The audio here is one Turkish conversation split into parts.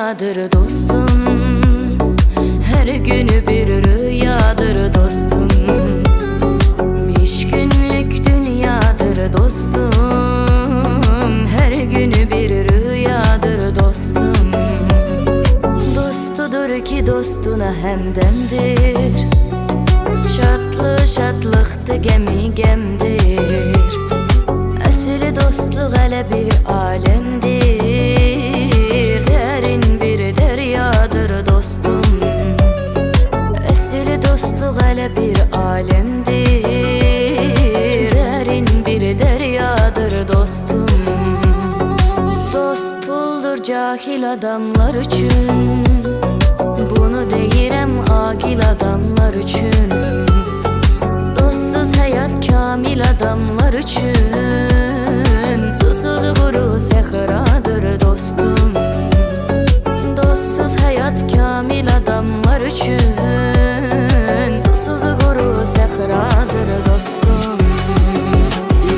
dünyadır dostum. Her günü bir rüyadır dostum. 5 günlük dünyadır dostum. Her günü bir rüyadır dostum. Dostudur ki dostuna hemdemdir. Şatlı şatlıqdı gemi gemdir. Əsli dostluq elə bir alemdir. Derin bir deryadır dostum. Əsli dostluq elə bir alemdir. Derin bir deryadır dostum. Dost puldur cahil adamlar üçün. Bunu deyirəm agil adamlar üçün. Dostsuz həyat kamil adamlar üçün. Susuz quru səxradır dostum. Dostsuz həyat kamil adamlar üçün. Susuz quru səxradır dostum.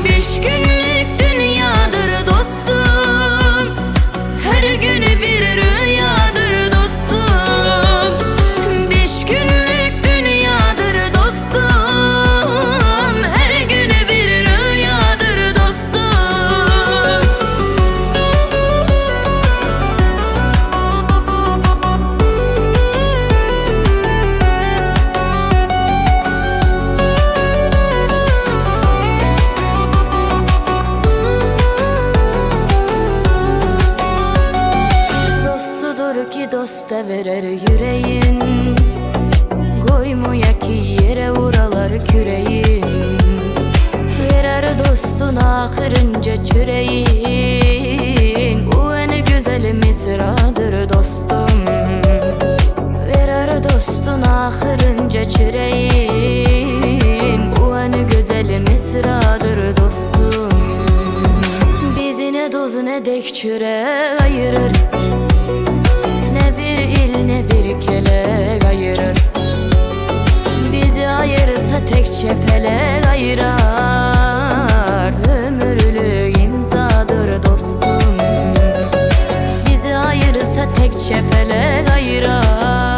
5 günlük dünyadır dostum. Hər günü bir rüyadır dostum. 5 günlük dünyadır dostum. Hər günü bir rüyadır dostum. Dostudur ki dosta verer yüreğin. Koymuya ki yere vuralar küreğin. Verer dostun ahırınca çüreğin. Bu en güzel misradır dostum. Verer dostun ahırınca çüreğin. Bu en güzel misradır dostum. Bizi ne doz ne dek çürek ayırır. Ne bir il ne bir kelek ayırır. Bizi ayırsa tekçe felek ayırar. Ömürlük imzadır dostum. Bizi ayırsa tekçe felek ayırar.